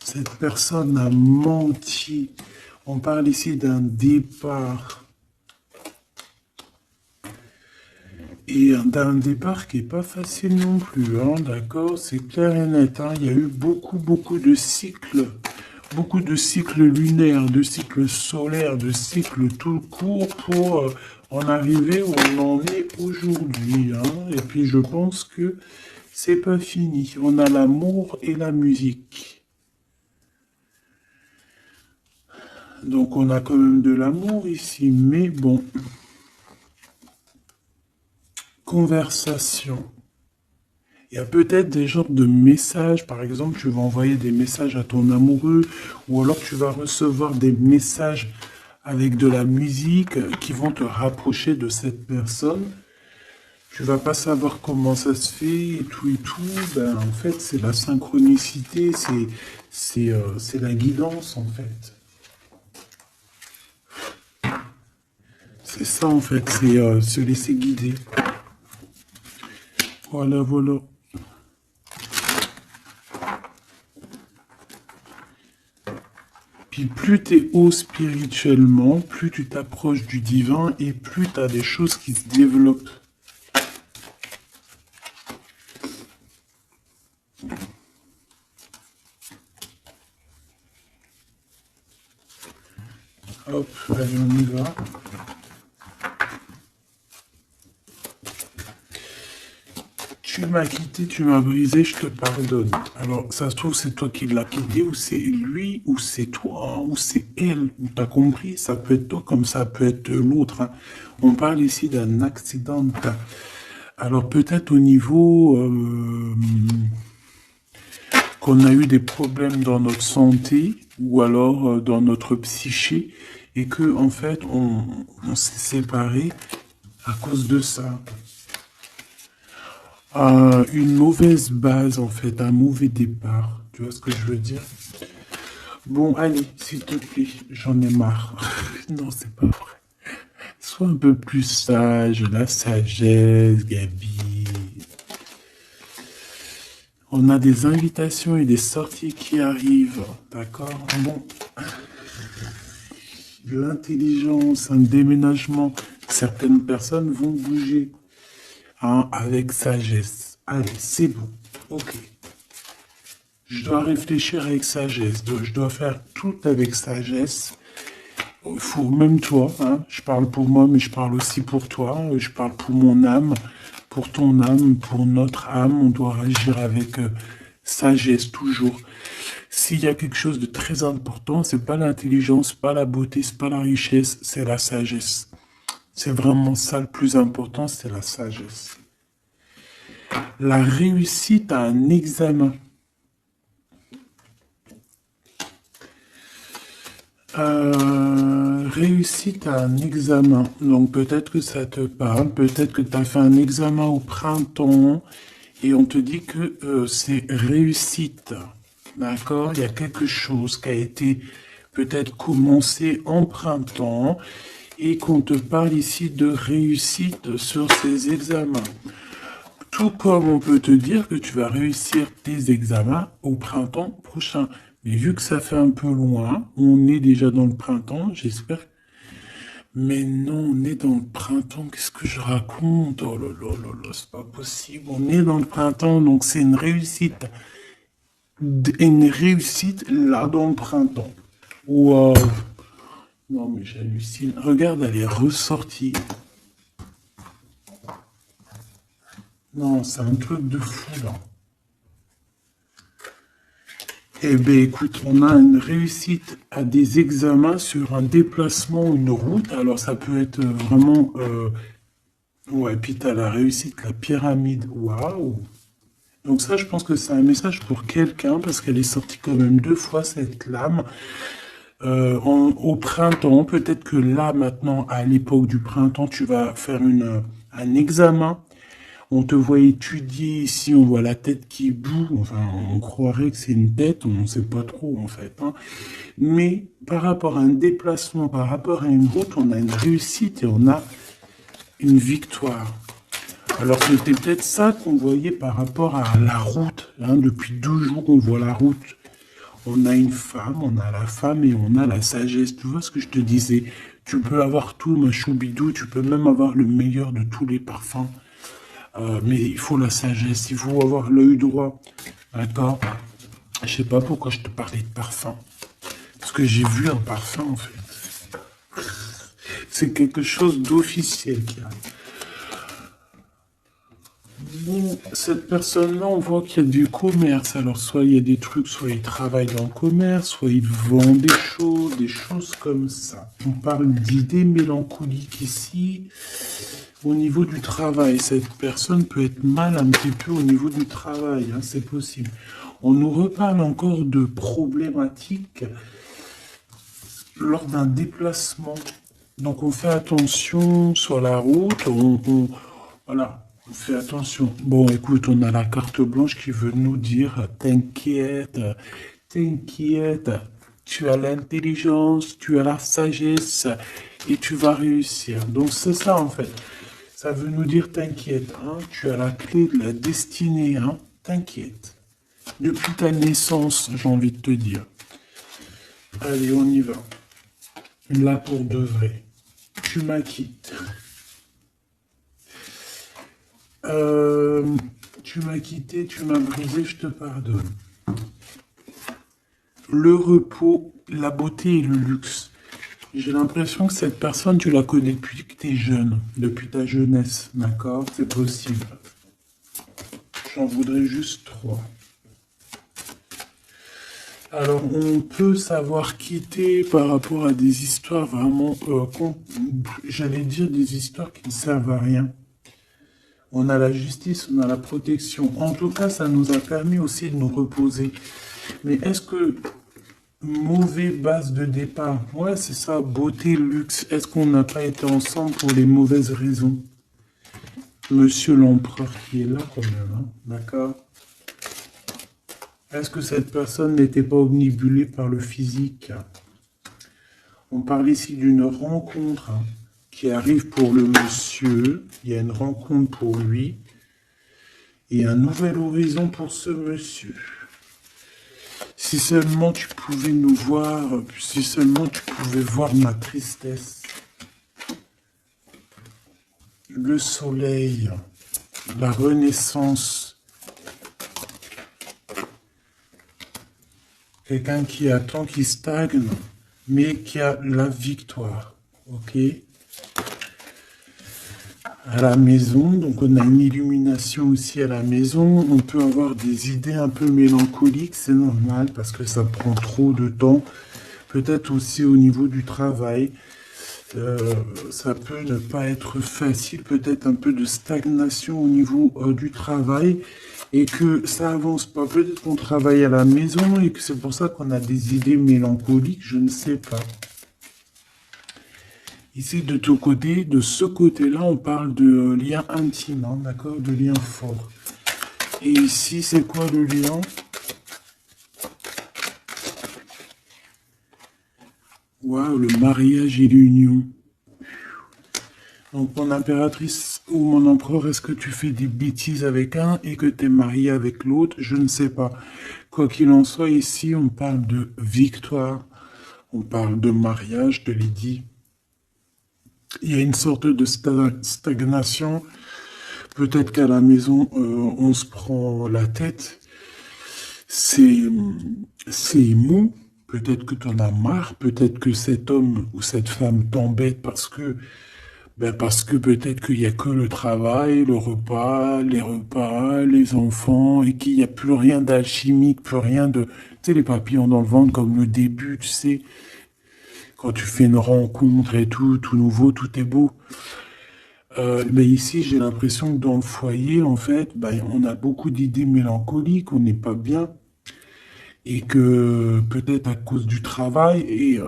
Cette personne a menti. On parle ici d'un départ. Et d'un départ qui n'est pas facile non plus, hein, d'accord? C'est clair et net, hein. Il y a eu beaucoup de cycles. Beaucoup de cycles lunaires, de cycles solaires, de cycles tout court pour en arriver où on en est aujourd'hui, hein. Et puis je pense que c'est pas fini. On a l'amour et la musique. Donc on a quand même de l'amour ici, mais bon. Conversation. Il y a peut-être des genres de messages, par exemple, tu vas envoyer des messages à ton amoureux, ou alors tu vas recevoir des messages avec de la musique qui vont te rapprocher de cette personne. Tu vas pas savoir comment ça se fait et tout. Ben, en fait, c'est la synchronicité, c'est la guidance, en fait. C'est ça, en fait, c'est se laisser guider. Voilà, voilà. Puis plus tu es haut spirituellement, plus tu t'approches du divin et plus tu as des choses qui se développent. Hop, allez, on y va. Tu m'as quitté, tu m'as brisé, je te pardonne. Alors, ça se trouve, c'est toi qui l'as quitté, ou c'est lui, ou c'est toi, hein, ou c'est elle. T'as compris? Ça peut être toi comme ça peut être l'autre, hein. On parle ici d'un accident. Alors, peut-être au niveau qu'on a eu des problèmes dans notre santé, ou alors dans notre psyché, et que, en fait, on s'est séparés à cause de ça. Une mauvaise base, en fait, un mauvais départ. Tu vois ce que je veux dire? Bon, allez, s'il te plaît, j'en ai marre. Non, c'est pas vrai. Sois un peu plus sage, la sagesse, Gabi. On a des invitations et des sorties qui arrivent, d'accord? Bon, l'intelligence, un déménagement, certaines personnes vont bouger. Hein, avec sagesse. Allez, c'est bon. Ok. Je dois réfléchir avec sagesse. Je dois faire tout avec sagesse. Il faut, même toi, hein, je parle pour moi, mais je parle aussi pour toi. Je parle pour mon âme, pour ton âme, pour notre âme. On doit agir avec sagesse toujours. S'il y a quelque chose de très important, c'est pas l'intelligence, pas la beauté, c'est pas la richesse, c'est la sagesse. C'est vraiment ça le plus important, c'est la sagesse. La réussite à un examen. Réussite à un examen. Donc peut-être que ça te parle, peut-être que tu as fait un examen au printemps et on te dit que c'est réussite. D'accord? Il y a quelque chose qui a été peut-être commencé en printemps et qu'on te parle ici de réussite sur ces examens. Tout comme on peut te dire que tu vas réussir tes examens au printemps prochain. Mais vu que ça fait un peu loin, on est déjà dans le printemps, j'espère. Mais non, on est dans le printemps, qu'est-ce que je raconte? Oh là là là là, c'est pas possible. On est dans le printemps, donc c'est une réussite. Une réussite là dans le printemps. Waouh! Non mais j'hallucine. Regarde, elle est ressortie. Non, c'est un truc de fou là. Eh bien, écoute, on a une réussite à des examens sur un déplacement, une route. Alors, ça peut être vraiment... Ouais, puis tu as la réussite, la pyramide. Waouh! Donc ça, je pense que c'est un message pour quelqu'un, parce qu'elle est sortie quand même 2 fois, cette lame. Au printemps, peut-être que là, maintenant, à l'époque du printemps, tu vas faire un examen. On te voit étudier ici, on voit la tête qui boue, enfin, on croirait que c'est une tête, on ne sait pas trop, en fait, hein. Mais par rapport à un déplacement, par rapport à une route, on a une réussite et on a une victoire. Alors, c'était peut-être ça qu'on voyait par rapport à la route, hein. Depuis 2 jours, on voit la route. On a une femme, on a la femme et on a la sagesse. Tu vois ce que je te disais? Tu peux avoir tout, ma choubidou, tu peux même avoir le meilleur de tous les parfums. Mais il faut la sagesse, il faut avoir l'œil droit. D'accord? Je sais pas pourquoi je te parlais de parfum. Parce que j'ai vu un parfum, en fait. C'est quelque chose d'officiel qui arrive. Bon, cette personne-là, on voit qu'il y a du commerce. Alors, soit il y a des trucs, soit il travaille dans le commerce, soit il vend des choses comme ça. On parle d'idées mélancoliques ici. Au niveau du travail, cette personne peut être mal un petit peu au niveau du travail, hein, c'est possible. On nous reparle encore de problématiques lors d'un déplacement. Donc on fait attention sur la route, voilà, on fait attention. Bon, écoute, on a la carte blanche qui veut nous dire, t'inquiète, t'inquiète, tu as l'intelligence, tu as la sagesse et tu vas réussir. Donc c'est ça en fait. Ça veut nous dire t'inquiète, hein, tu as la clé de la destinée, hein, t'inquiète. Depuis ta naissance, j'ai envie de te dire. Allez, on y va. Là pour de vrai. Tu m'acquittes. Tu m'as quitté, tu m'as brisé, je te pardonne. Le repos, la beauté et le luxe. J'ai l'impression que cette personne, tu la connais depuis que tu es jeune, depuis ta jeunesse, d'accord? C'est possible. J'en voudrais juste 3. Alors, on peut savoir quitter par rapport à des histoires vraiment, j'allais dire des histoires qui ne servent à rien. On a la justice, on a la protection. En tout cas, ça nous a permis aussi de nous reposer. Mais est-ce que mauvais base de départ, ouais, c'est ça, beauté, luxe, est-ce qu'on n'a pas été ensemble pour les mauvaises raisons? Monsieur l'empereur qui est là quand même, hein, d'accord? Est-ce que cette personne n'était pas omnibulée par le physique? On parle ici d'une rencontre qui arrive pour le monsieur. Il y a une rencontre pour lui et un nouvel horizon pour ce monsieur. Si seulement tu pouvais nous voir, si seulement tu pouvais voir ma tristesse. Le soleil, la renaissance. Quelqu'un qui attend, qui stagne, mais qui a la victoire. Ok? À la maison, donc on a une illumination aussi à la maison. On peut avoir des idées un peu mélancoliques, c'est normal parce que ça prend trop de temps. Peut-être aussi au niveau du travail. Ça peut ne pas être facile, peut-être un peu de stagnation au niveau du travail et que ça avance pas. Peut-être qu'on travaille à la maison et que c'est pour ça qu'on a des idées mélancoliques, je ne sais pas. Ici, de ton côté, de ce côté-là, on parle de lien intime, hein, d'accord, de lien fort. Et ici, c'est quoi le lien? Waouh, le mariage et l'union. Donc, mon impératrice ou mon empereur, est-ce que tu fais des bêtises avec un et que tu es marié avec l'autre? Je ne sais pas. Quoi qu'il en soit, ici, on parle de victoire. On parle de mariage, je te l'ai dit. Il y a une sorte de stagnation. Peut-être qu'à la maison, on se prend la tête. C'est mou. Peut-être que tu en as marre. Peut-être que cet homme ou cette femme t'embête parce que peut-être qu'il n'y a que le travail, le repas, les enfants, et qu'il n'y a plus rien d'alchimique, plus rien de, tu sais, les papillons dans le ventre comme le début, tu sais, quand tu fais une rencontre et tout nouveau, tout est beau. Mais ici, j'ai l'impression que dans le foyer, en fait, on a beaucoup d'idées mélancoliques, on n'est pas bien, et que peut-être à cause du travail, et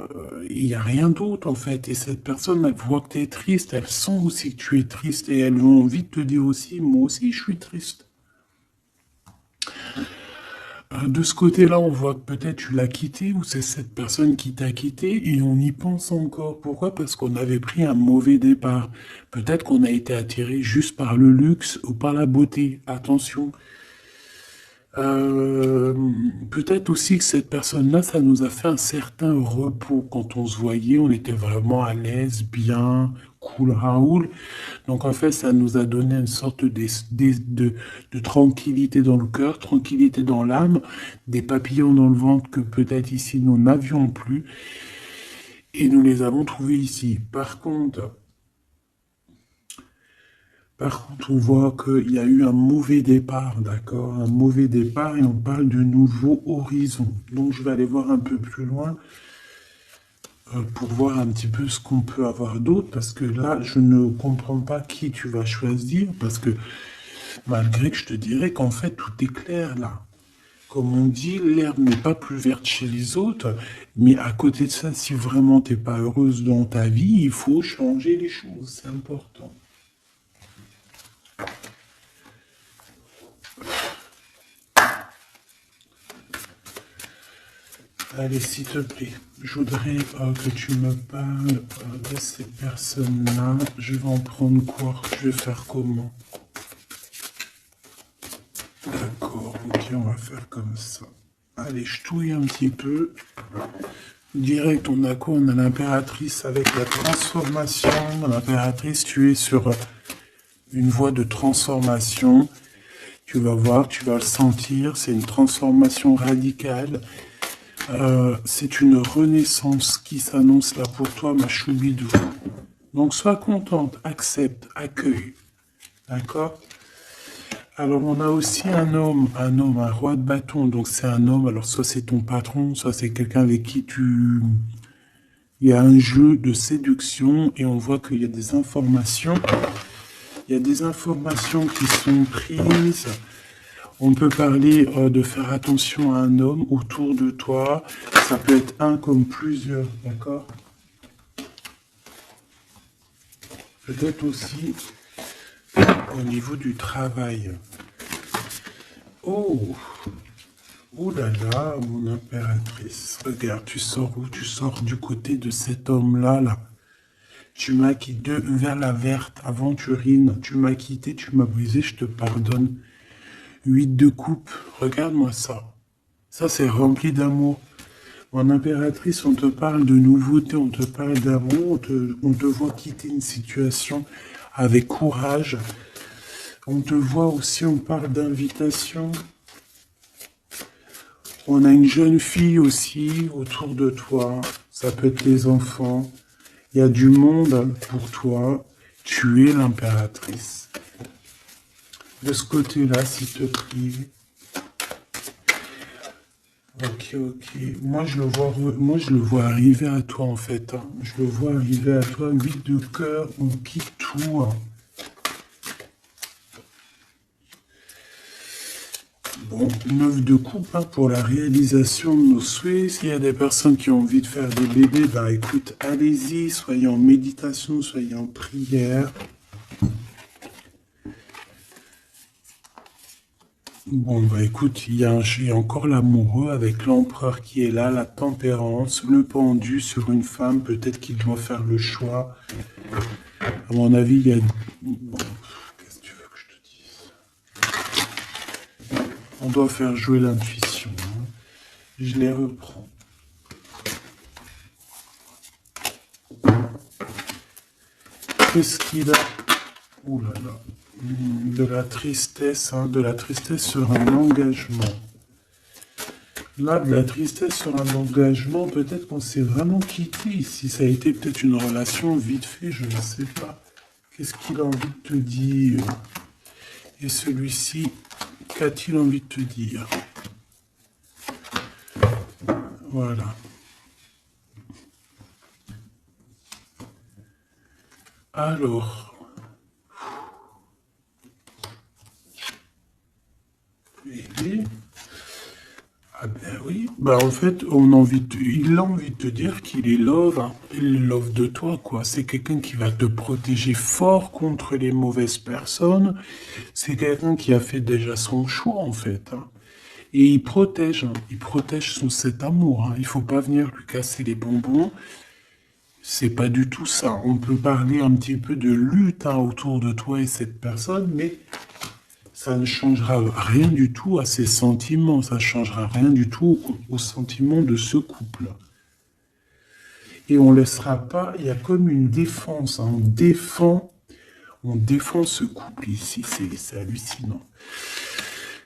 il n'y a rien d'autre, en fait. Et cette personne, elle voit que tu es triste, elle sent aussi que tu es triste, et elles ont envie de te dire aussi, moi aussi, je suis triste. De ce côté-là, on voit que peut-être tu l'as quitté ou c'est cette personne qui t'a quitté et on y pense encore. Pourquoi? Parce qu'on avait pris un mauvais départ. Peut-être qu'on a été attiré juste par le luxe ou par la beauté. Attention. Euh, Peut-être aussi que cette personne-là, ça nous a fait un certain repos. Quand on se voyait, on était vraiment à l'aise, bien, cool, Raoul. Donc en fait, ça nous a donné une sorte de tranquillité dans le cœur, tranquillité dans l'âme, des papillons dans le ventre que peut-être ici nous n'avions plus. Et nous les avons trouvés ici. Par contre, on voit qu'il y a eu un mauvais départ, d'accord? Un mauvais départ et on parle de nouveaux horizons. Donc je vais aller voir un peu plus loin pour voir un petit peu ce qu'on peut avoir d'autre, parce que là, je ne comprends pas qui tu vas choisir, parce que malgré que je te dirais qu'en fait, tout est clair là. Comme on dit, l'herbe n'est pas plus verte chez les autres, mais à côté de ça, si vraiment t'es pas heureuse dans ta vie, il faut changer les choses, c'est important. Allez, s'il te plaît, je voudrais que tu me parles de ces personnes-là. Je vais en prendre quoi? Je vais faire comment? D'accord, ok, on va faire comme ça. Allez, je touille un petit peu. Direct, on a quoi? On a l'impératrice avec la transformation. L'impératrice, tu es sur une voie de transformation. Tu vas voir, tu vas le sentir. C'est une transformation radicale. C'est une renaissance qui s'annonce là pour toi, ma choubidou. Donc, sois contente, accepte, accueille. D'accord? Alors, on a aussi un roi de bâton. Donc, c'est un homme. Alors, soit c'est ton patron, soit c'est quelqu'un avec qui il y a un jeu de séduction et on voit qu'il y a des informations. Il y a des informations qui sont prises. On peut parler de faire attention à un homme autour de toi. Ça peut être un comme plusieurs, d'accord? Peut-être aussi au niveau du travail. Oh, oh là là, mon impératrice. Regarde, tu sors où? Tu sors du côté de cet homme-là, là. Tu m'as quitté vers la verte aventurine. Tu m'as quitté, tu m'as brisé, je te pardonne. 8 de coupe, regarde-moi ça. Ça, c'est rempli d'amour. En impératrice, on te parle de nouveauté, on te parle d'amour, on te voit quitter une situation avec courage. On te voit aussi, on parle d'invitation. On a une jeune fille aussi autour de toi. Ça peut être les enfants. Il y a du monde pour toi. Tu es l'impératrice. De ce côté-là, s'il te plaît. Ok, ok. Moi, je le vois arriver à toi, en fait. Hein. Je le vois arriver à toi. 8 de cœur, on quitte tout. Hein. Bon, 9 de coupe hein, pour la réalisation de nos souhaits. S'il y a des personnes qui ont envie de faire des bébés, bah écoute, allez-y, soyez en méditation, soyez en prière. Bon, bah écoute, il y a encore l'amoureux avec l'empereur qui est là, la tempérance, le pendu sur une femme, peut-être qu'il doit faire le choix. À mon avis, il y a... Bon, qu'est-ce que tu veux que je te dise? On doit faire jouer l'intuition. Hein. Je les reprends. Qu'est-ce qu'il a? Ouh là là. De la tristesse, hein, de la tristesse sur un engagement. Là, de la tristesse sur un engagement, peut-être qu'on s'est vraiment quitté ici. Ça a été peut-être une relation vite fait, je ne sais pas. Qu'est-ce qu'il a envie de te dire? Et celui-ci, qu'a-t-il envie de te dire? Voilà. Alors... Et... Ah ben oui, bah en fait, il a envie de te dire qu'il est love, hein. Il est love de toi, quoi. C'est quelqu'un qui va te protéger fort contre les mauvaises personnes. C'est quelqu'un qui a fait déjà son choix, en fait. Hein. Et il protège cet amour. Hein. Il faut pas venir lui casser les bonbons. C'est pas du tout ça. On peut parler un petit peu de lutte hein, autour de toi et cette personne, mais ça ne changera rien du tout à ses sentiments, ça ne changera rien du tout aux sentiments de ce couple. Et on ne laissera pas, il y a comme une défense, hein, on défend ce couple ici, c'est hallucinant.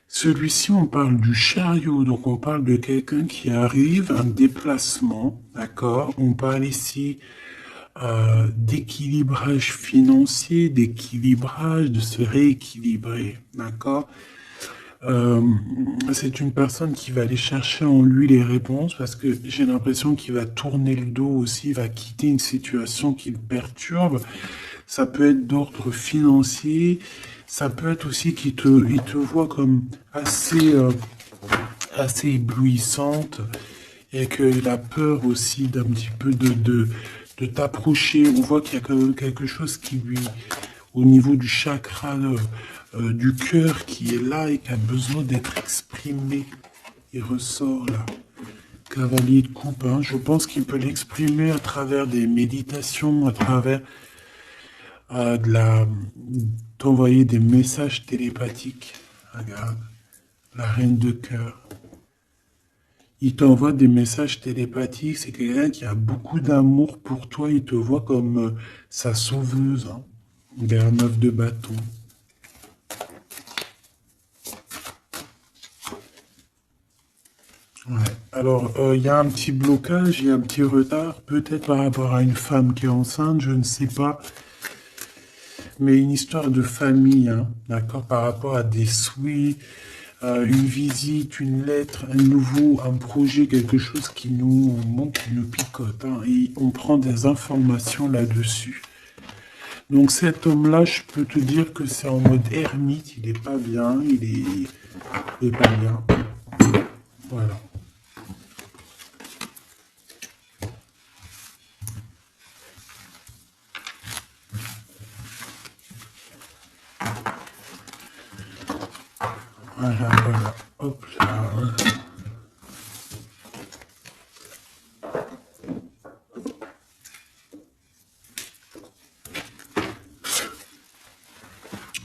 Celui-ci, on parle du chariot, donc on parle de quelqu'un qui arrive, un déplacement, d'accord? On parle ici d'équilibrage financier, d'équilibrage, de se rééquilibrer, d'accord? C'est une personne qui va aller chercher en lui les réponses parce que j'ai l'impression qu'il va tourner le dos aussi, il va quitter une situation qui le perturbe. Ça peut être d'ordre financier, ça peut être aussi qu'il il te voit comme assez éblouissante et qu'il a peur aussi d'un petit peu de t'approcher. On voit qu'il y a quand même quelque chose qui lui, au niveau du chakra du cœur qui est là et qui a besoin d'être exprimé. Il ressort là. Cavalier de coupe, hein. Je pense qu'il peut l'exprimer à travers des méditations, à travers d'envoyer des messages télépathiques. Regarde, la reine de cœur. Il t'envoie des messages télépathiques. C'est quelqu'un qui a beaucoup d'amour pour toi. Il te voit comme sa sauveuse. Hein. Il est un 9 de bâton. Ouais. Alors, il y a un petit blocage, il y a un petit retard, peut-être par rapport à une femme qui est enceinte, je ne sais pas. Mais une histoire de famille, hein, d'accord, par rapport à des souhaits, une visite, une lettre, un nouveau, un projet, quelque chose qui nous manque, qui nous picote, hein, et on prend des informations là-dessus. Donc cet homme-là, je peux te dire que c'est en mode ermite, il est pas bien, il est pas bien. Voilà. Voilà, voilà. Hop là.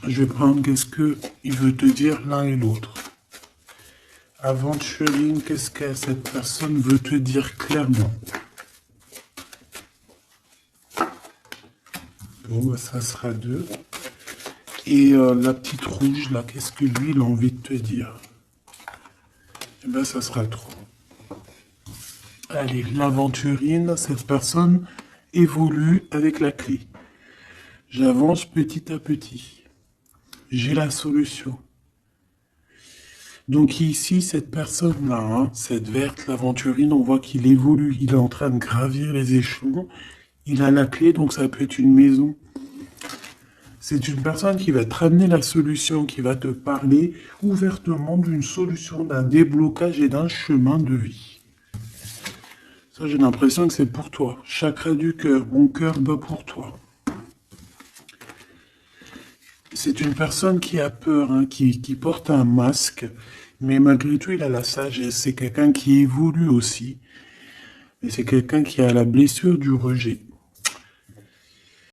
Je vais prendre qu'est-ce que il veut te dire l'un et l'autre. Aventuring, qu'est-ce que cette personne veut te dire clairement? Bon, bah, ça sera 2. Et la petite rouge, là, qu'est-ce que lui, il a envie de te dire? Eh ben, ça sera 3. Allez, l'aventurine, cette personne évolue avec la clé. J'avance petit à petit. J'ai la solution. Donc ici, cette personne-là, hein, cette verte, l'aventurine, on voit qu'il évolue. Il est en train de gravir les échelons. Il a la clé, donc ça peut être une maison. C'est une personne qui va te ramener la solution, qui va te parler ouvertement d'une solution, d'un déblocage et d'un chemin de vie. Ça, j'ai l'impression que c'est pour toi. Chakra du cœur, mon cœur bat pour toi. C'est une personne qui a peur, hein, qui porte un masque, mais malgré tout, il a la sagesse. C'est quelqu'un qui évolue aussi. Et c'est quelqu'un qui a la blessure du rejet.